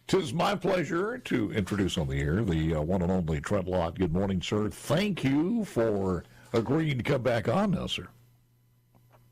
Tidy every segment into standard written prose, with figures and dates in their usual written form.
'Tis my pleasure to introduce on the air the one and only Trent Lott. Good morning, sir. Thank you for agreeing to come back on now, sir.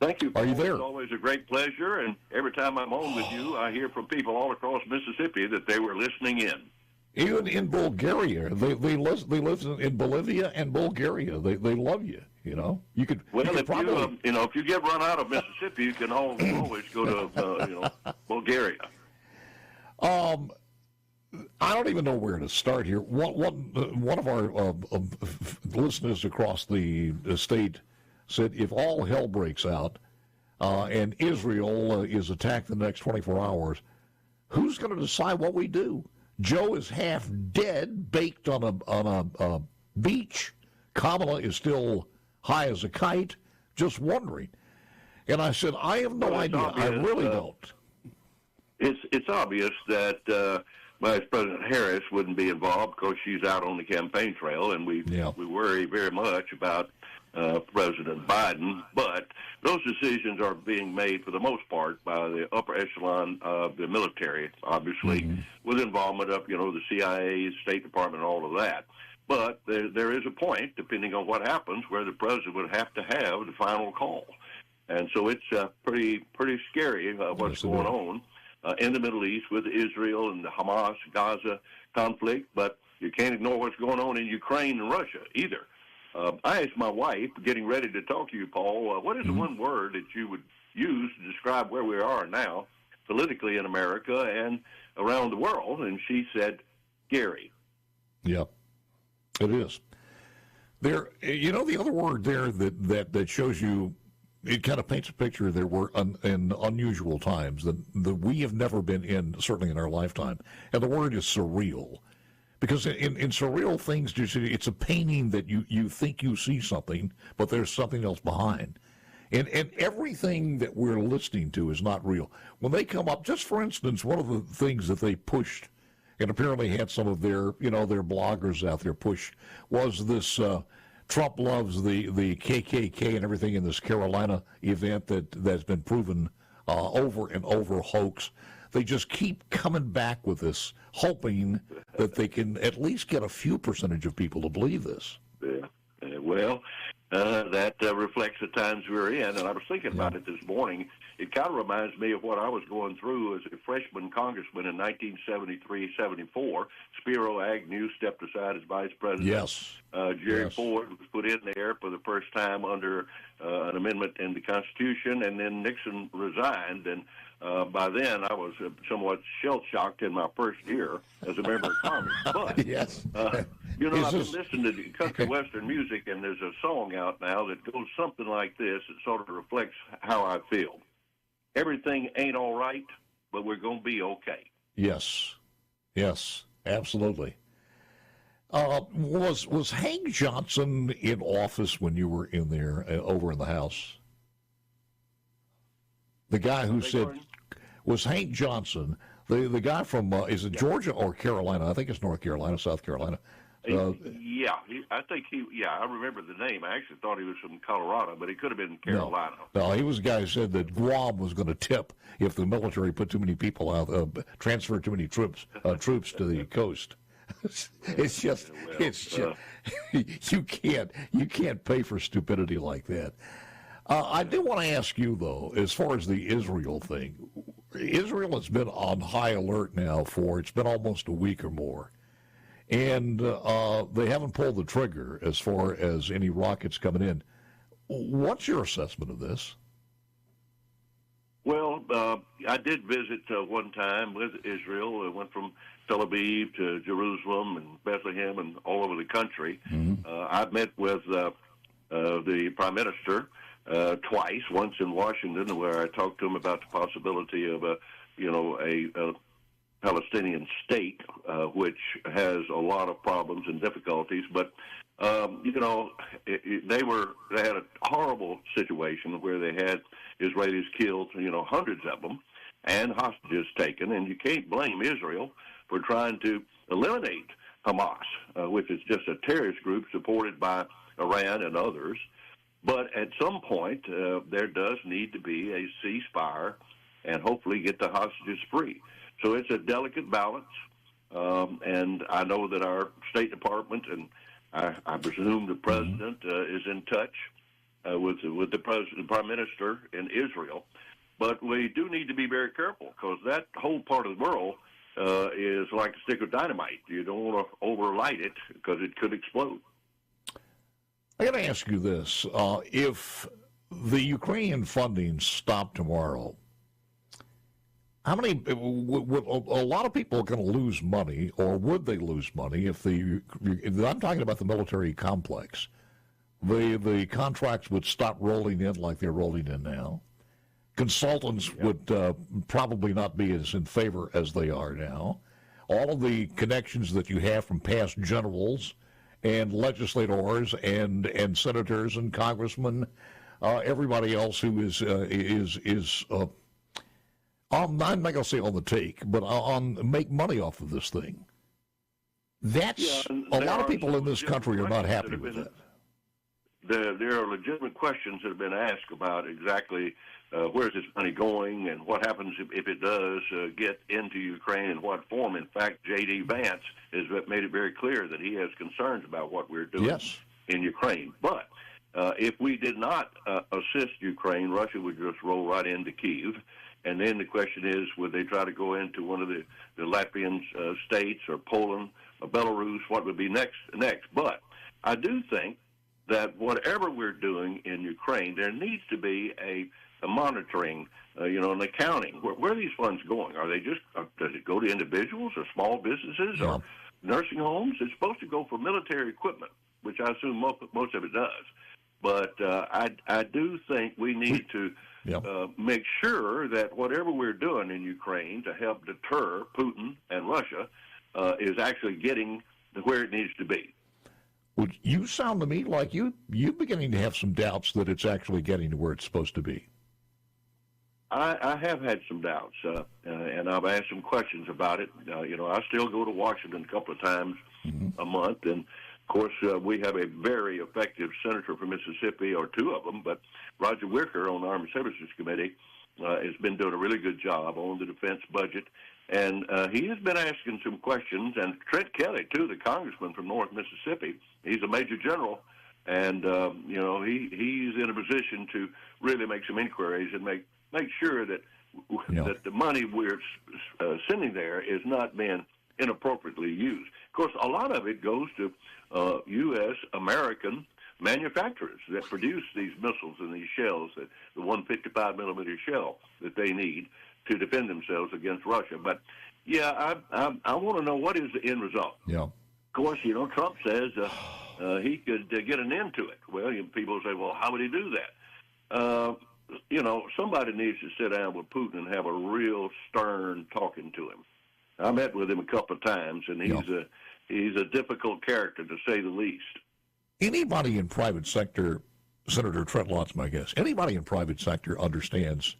Thank you, Paul. Are you there? It's always a great pleasure, and every time I'm on with you, I hear from people all across Mississippi that they were listening in. Even in Bulgaria, they live in Bolivia and Bulgaria. They love you. You know, you could. Well, you could if probably, if you get run out of Mississippi, you can always go to Bulgaria. I don't even know where to start here. One of our listeners across the state said, if all hell breaks out and Israel is attacked in the next 24 hours, who's going to decide what we do? Joe is half dead, baked on a beach. Kamala is still high as a kite. Just wondering. And I said, I have no idea. Obvious, I really don't. It's obvious that Vice President Harris wouldn't be involved because she's out on the campaign trail, and we worry very much about President Biden. But those decisions are being made for the most part by the upper echelon of the military, obviously, with involvement of the CIA, State Department, all of that. But there is a point, depending on what happens, where the president would have to have the final call, and so it's pretty scary what's going on in the Middle East with Israel and the Hamas-Gaza conflict, but you can't ignore what's going on in Ukraine and Russia either. I asked my wife, getting ready to talk to you, Paul, what is the one word that you would use to describe where we are now politically in America and around the world? And she said, scary. Yep, it is. There, the other word there that shows you, it kind of paints a picture. There were in unusual times that we have never been in, certainly in our lifetime. And the word is surreal. Because in surreal things, it's a painting that you think you see something, but there's something else behind. And everything that we're listening to is not real. When they come up, just for instance, one of the things that they pushed, and apparently had some of their bloggers out there push, was this Trump loves the KKK and everything in this Carolina event that's been proven over and over hoax. They just keep coming back with this, hoping that they can at least get a few percentage of people to believe this. Yeah. Well, that reflects the times we're in, and I was thinking about it this morning. It kind of reminds me of what I was going through as a freshman congressman in 1973-74. Spiro Agnew stepped aside as vice president. Yes. Jerry Ford was put in there for the first time under an amendment in the Constitution, and then Nixon resigned, and by then, I was somewhat shell-shocked in my first year as a member of Congress. But, yes. I've been listening to country western music, and there's a song out now that goes something like this. It sort of reflects how I feel. Everything ain't all right, but we're going to be okay. Yes, absolutely. Was Hank Johnson in office when you were in there, over in the House? The guy who said, was Hank Johnson, the guy from, is it Georgia or Carolina? I think it's North Carolina, South Carolina. I remember the name. I actually thought he was from Colorado, but he could have been Carolina. No, he was the guy who said that Guam was going to tip if the military put too many people out, transferred too many troops to the coast. You can't pay for stupidity like that. I do want to ask you, though, as far as the Israel thing, Israel has been on high alert now it's been almost a week or more. And they haven't pulled the trigger as far as any rockets coming in. What's your assessment of this? Well, I did visit one time with Israel. I went from Tel Aviv to Jerusalem and Bethlehem and all over the country. I met with the Prime Minister twice, once in Washington, where I talked to him about the possibility of a Palestinian state, which has a lot of problems and difficulties. But they had a horrible situation where they had Israelis killed, hundreds of them, and hostages taken. And you can't blame Israel for trying to eliminate Hamas, which is just a terrorist group supported by Iran and others. But at some point, there does need to be a ceasefire and hopefully get the hostages free. So it's a delicate balance, and I know that our State Department and I presume the President is in touch with the Prime Minister in Israel. But we do need to be very careful because that whole part of the world is like a stick of dynamite. You don't want to overlight it because it could explode. I got to ask you this. If the Ukrainian funding stopped tomorrow, how many, a lot of people are going to lose money, or would they lose money if I'm talking about the military complex. The contracts would stop rolling in like they're rolling in now. Consultants would probably not be as in favor as they are now. All of the connections that you have from past generals and legislators and senators and congressmen, everybody else who is I'm not going to say on the take, but on make money off of this thing. That's a lot of people in this country are not happy with that. There are legitimate questions that have been asked about exactly where's this money going and what happens if it does get into Ukraine, in what form. In fact, J.D. Vance has made it very clear that he has concerns about what we're doing in Ukraine. But if we did not assist Ukraine, Russia would just roll right into Kyiv. And then the question is, would they try to go into one of the Latvian states or Poland or Belarus? What would be next? But I do think that whatever we're doing in Ukraine, there needs to be a monitoring, an accounting. Where are these funds going? Are they just, does it go to individuals or small businesses or nursing homes? It's supposed to go for military equipment, which I assume most of it does. But I do think we need to make sure that whatever we're doing in Ukraine to help deter Putin and Russia is actually getting to where it needs to be. Well, you sound to me like you're beginning to have some doubts that it's actually getting to where it's supposed to be. I have had some doubts, and I've asked some questions about it. I still go to Washington a couple of times a month, and of course, we have a very effective senator from Mississippi, or two of them, but Roger Wicker on the Armed Services Committee has been doing a really good job on the defense budget. And he has been asking some questions, and Trent Kelly, too, the congressman from North Mississippi, he's a major general, and, he's in a position to really make some inquiries and make sure that that the money we're sending there is not being inappropriately used. Of course, a lot of it goes to U.S. American manufacturers that produce these missiles and these shells, the 155 millimeter shell that they need to defend themselves against Russia. But, I want to know, what is the end result? Yeah. Of course, Trump says he could get an end to it. Well, people say, well, how would he do that? Somebody needs to sit down with Putin and have a real stern talking to him. I met with him a couple of times, and he's a difficult character, to say the least. Anybody in private sector, Senator Trent Lott's my guess, anybody in private sector understands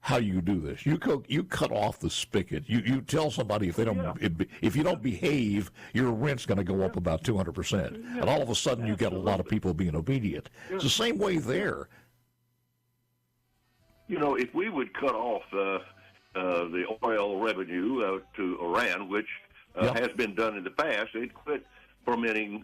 how you do this. You cut off the spigot. You tell somebody if you don't behave, your rent's going to go up about 200%, and all of a sudden you get a lot of people being obedient. It's the same way there. If we would cut off the oil revenue to Iran, which has been done in the past, they'd quit fermenting,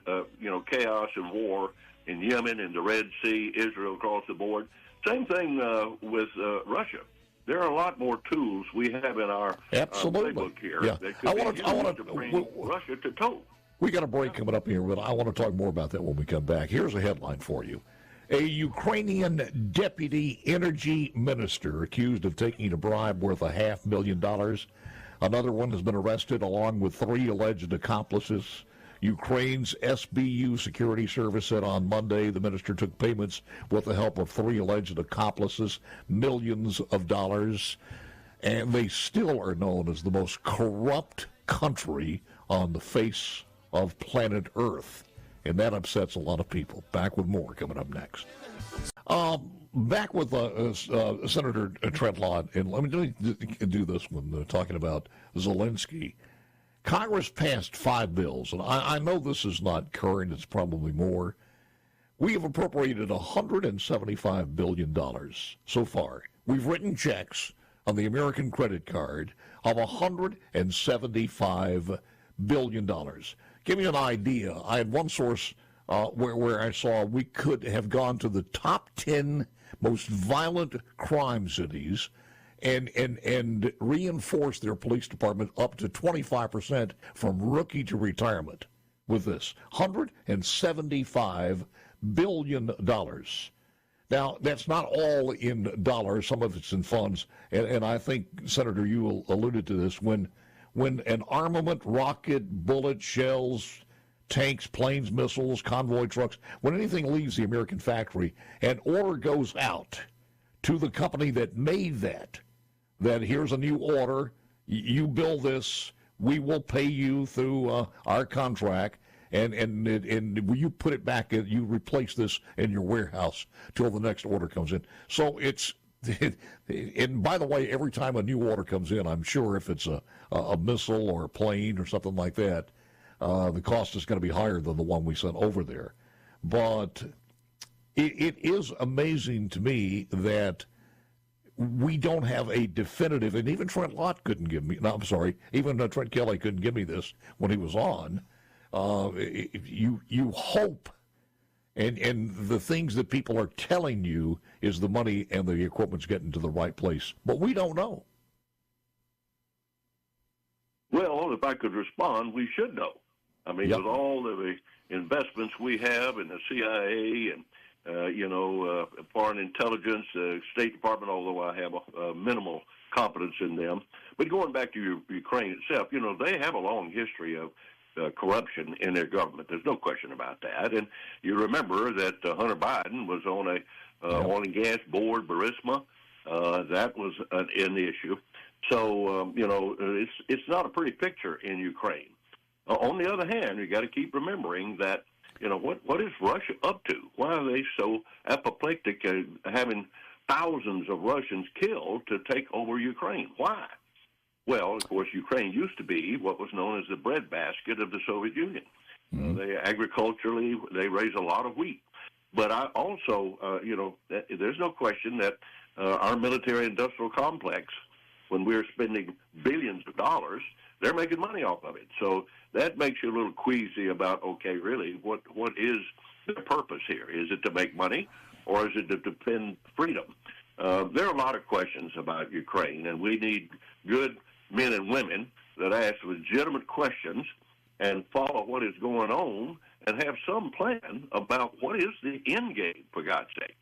chaos and war in Yemen, in the Red Sea, Israel, across the board. Same thing with Russia. There are a lot more tools we have in our playbook here that could to bring Russia to toe. We got a break coming up here, but I want to talk more about that when we come back. Here's a headline for you. A Ukrainian deputy energy minister accused of taking a bribe worth $500,000. Another one has been arrested along with 3 alleged accomplices. Ukraine's SBU security service said on Monday the minister took payments with the help of 3 alleged accomplices, millions of dollars, and they still are known as the most corrupt country on the face of planet Earth. And that upsets a lot of people. Back with more coming up next. Back with Senator Trent Lott, and let me do this one, talking about Zelensky. Congress passed 5 bills, and I know this is not current, it's probably more. We have appropriated $175 billion so far. We've written checks on the American credit card of $175 billion. Give me an idea. I had one source where I saw we could have gone to the top 10 most violent crime cities and reinforce their police department up to 25% from rookie to retirement with this. $175 billion. Now, that's not all in dollars. Some of it's in funds. And I think, Senator, you alluded to this. When an armament, rocket, bullet, shells, tanks, planes, missiles, convoy trucks, when anything leaves the American factory, an order goes out to the company that made that here's a new order, you build this, we will pay you through our contract, and you put it back, you replace this in your warehouse till the next order comes in. So it's, and by the way, every time a new order comes in, I'm sure if it's a missile or a plane or something like that, the cost is going to be higher than the one we sent over there. But it is amazing to me that we don't have a definitive, and even Trent Lott couldn't give me, no, I'm sorry, even Trent Kelly couldn't give me this when he was on. You hope, and the things that people are telling you is the money and the equipment's getting to the right place. But we don't know. Well, if I could respond, we should know. I mean, with all of the investments we have in the CIA and foreign intelligence, State Department, although I have a minimal confidence in them. But going back to Ukraine itself, they have a long history of corruption in their government. There's no question about that. And you remember that Hunter Biden was on a oil and gas board, Burisma. That was an issue. So, it's not a pretty picture in Ukraine. On the other hand, you got to keep remembering that, what is Russia up to? Why are they so apoplectic, having thousands of Russians killed to take over Ukraine? Why? Well, of course, Ukraine used to be what was known as the breadbasket of the Soviet Union. Mm-hmm. They agriculturally, they raise a lot of wheat. But I also, there's no question that our military-industrial complex, when we're spending billions of dollars, they're making money off of it. So that makes you a little queasy about, okay, really, what is the purpose here? Is it to make money, or is it to defend freedom? There are a lot of questions about Ukraine, and we need good men and women that ask legitimate questions and follow what is going on and have some plan about what is the end game, for God's sake.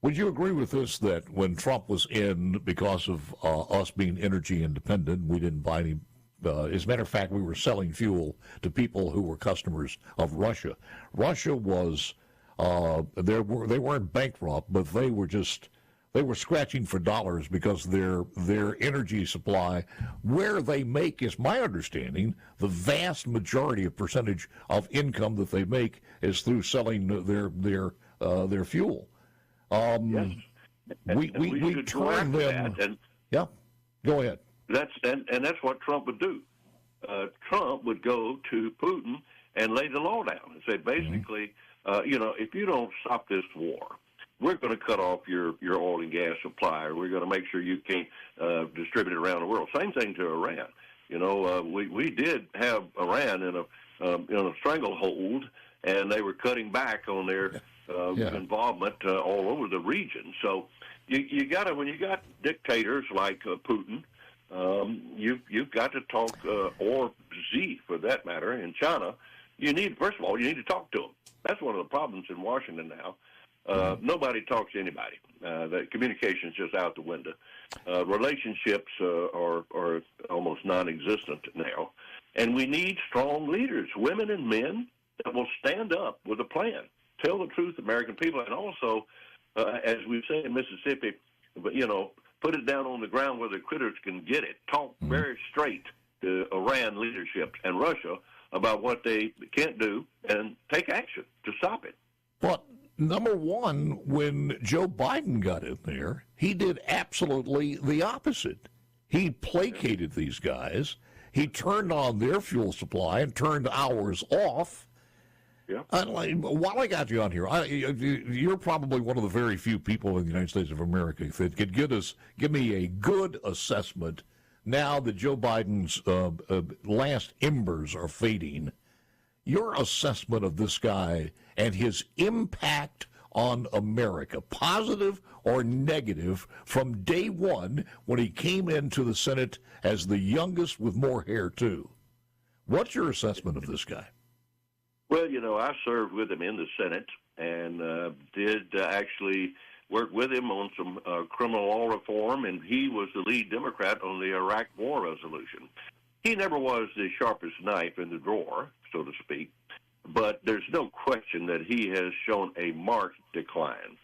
Would you agree with this, that when Trump was in, because of us being energy independent, we didn't buy any, as a matter of fact, we were selling fuel to people who were customers of Russia. Russia was, they weren't bankrupt, but they were scratching for dollars because their energy supply, where they make, is my understanding, the vast majority of percentage of income that they make is through selling their fuel. Yes. We turn them. Yeah, go ahead. That's what Trump would do. Trump would go to Putin and lay the law down and say, basically, if you don't stop this war, we're going to cut off your oil and gas supply, or we're going to make sure you can't distribute it around the world. Same thing to Iran. We did have Iran in a stranglehold, and they were cutting back on their involvement all over the region. So you got to, when you got dictators like Putin, you've got to talk, or Xi for that matter, in China. First of all, you need to talk to them. That's one of the problems in Washington now. Nobody talks to anybody. The communication is just out the window. Relationships are almost non-existent now. And we need strong leaders, women and men, that will stand up with a plan. Tell the truth, American people, and also, as we say in Mississippi, put it down on the ground where the critters can get it. Talk very straight to Iran leadership and Russia about what they can't do, and take action to stop it. But number one, when Joe Biden got in there, he did absolutely the opposite. He placated these guys. He turned on their fuel supply and turned ours off. Yeah. While I got you on here, you're probably one of the very few people in the United States of America that could give me a good assessment now that Joe Biden's last embers are fading, your assessment of this guy and his impact on America, positive or negative, from day one when he came into the Senate as the youngest with more hair, too. What's your assessment of this guy? Well, I served with him in the Senate and did actually work with him on some criminal law reform, and he was the lead Democrat on the Iraq War resolution. He never was the sharpest knife in the drawer, so to speak, but there's no question that he has shown a marked decline.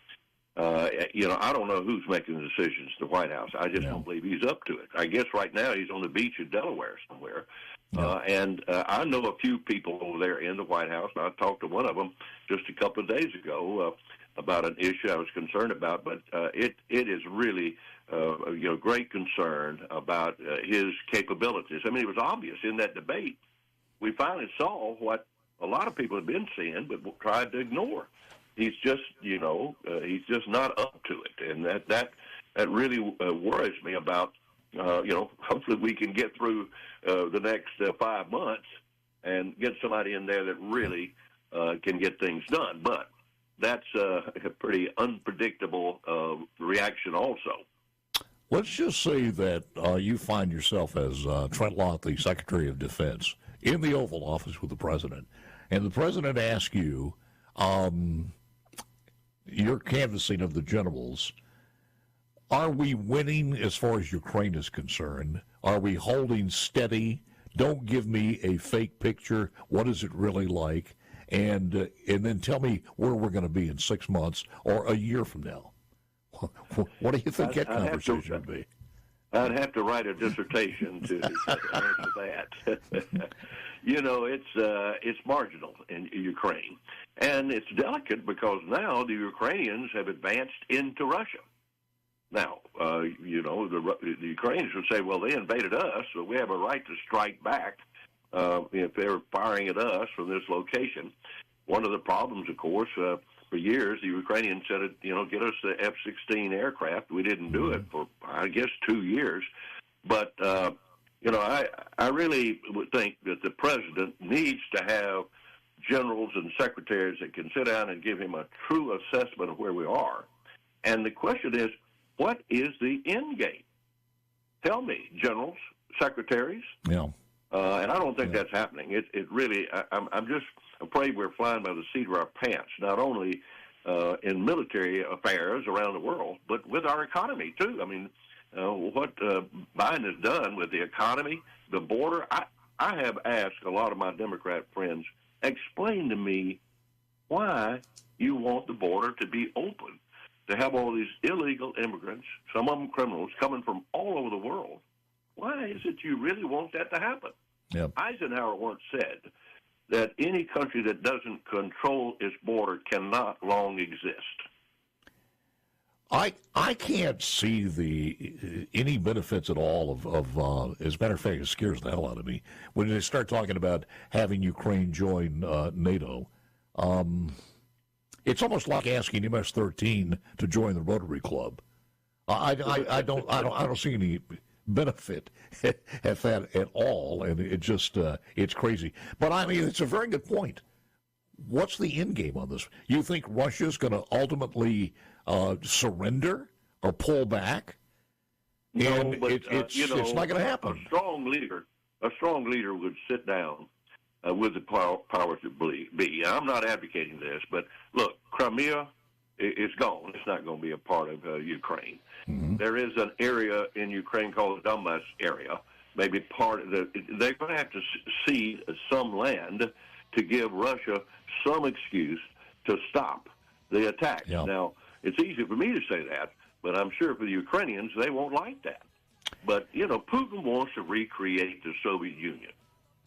I don't know who's making the decisions at the White House. I just don't believe he's up to it. I guess right now he's on the beach in Delaware somewhere. And I know a few people over there in the White House. I talked to one of them just a couple of days ago about an issue I was concerned about. But it is really great concern about his capabilities. I mean, it was obvious in that debate. We finally saw what a lot of people have been seeing but tried to ignore. He's just, he's just not up to it, and that really worries me about. Hopefully we can get through the next 5 months and get somebody in there that really can get things done. But that's a pretty unpredictable reaction also. Let's just say that you find yourself as Trent Lott, the Secretary of Defense, in the Oval Office with the President, and the President asks you, your canvassing of the generals, are we winning as far as Ukraine is concerned? Are we holding steady? Don't give me a fake picture. What is it really like? And then tell me where we're going to be in 6 months or a year from now. What do you think that conversation would be? I'd have to write a dissertation to answer that. It's marginal in Ukraine. And it's delicate because now the Ukrainians have advanced into Russia. Now, the Ukrainians would say, well, they invaded us, so we have a right to strike back if they're firing at us from this location. One of the problems, of course, for years, the Ukrainians said, get us the F-16 aircraft. We didn't do it for, I guess, 2 years. But, I really would think that the president needs to have generals and secretaries that can sit down and give him a true assessment of where we are. And the question is, what is the end game? Tell me, generals, secretaries. Yeah. And I don't think that's happening. It really, I'm just afraid we're flying by the seat of our pants, not only in military affairs around the world, but with our economy, too. I mean, what Biden has done with the economy, the border, I have asked a lot of my Democrat friends, explain to me why you want the border to be open, to have all these illegal immigrants, some of them criminals, coming from all over the world. Why is it you really want that to happen? Yep. Eisenhower once said that any country that doesn't control its border cannot long exist. I can't see any benefits at all of as a matter of fact, it scares the hell out of me when they start talking about having Ukraine join NATO. It's almost like asking MS-13 to join the Rotary Club. I don't see any benefit at that at all, and it just it's crazy. But I mean, it's a very good point. What's the end game on this? You think Russia's going to ultimately surrender or pull back? No, but it's not going to happen. A strong leader would sit down with the powers that be. I'm not advocating this, but look, Crimea is gone. It's not going to be a part of Ukraine. Mm-hmm. There is an area in Ukraine called the Donbass area, maybe part of they're going to have to cede some land to give Russia some excuse to stop the attack. Yeah. Now, it's easy for me to say that, but I'm sure for the Ukrainians, they won't like that. But, Putin wants to recreate the Soviet Union.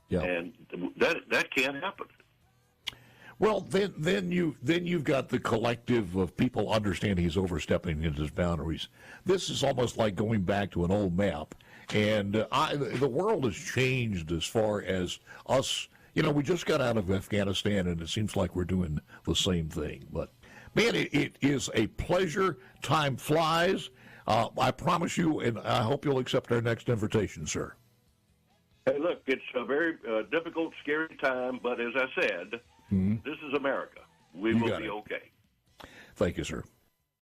Yeah. And that can't happen. Well, then you've got the collective of people understanding he's overstepping into his boundaries. This is almost like going back to an old map. And the world has changed as far as us. We just got out of Afghanistan, and it seems like we're doing the same thing. But, man, it is a pleasure. Time flies. I promise you, and I hope you'll accept our next invitation, sir. Hey, look, it's a very difficult, scary time, but as I said, this is America. We will be okay. Thank you, sir.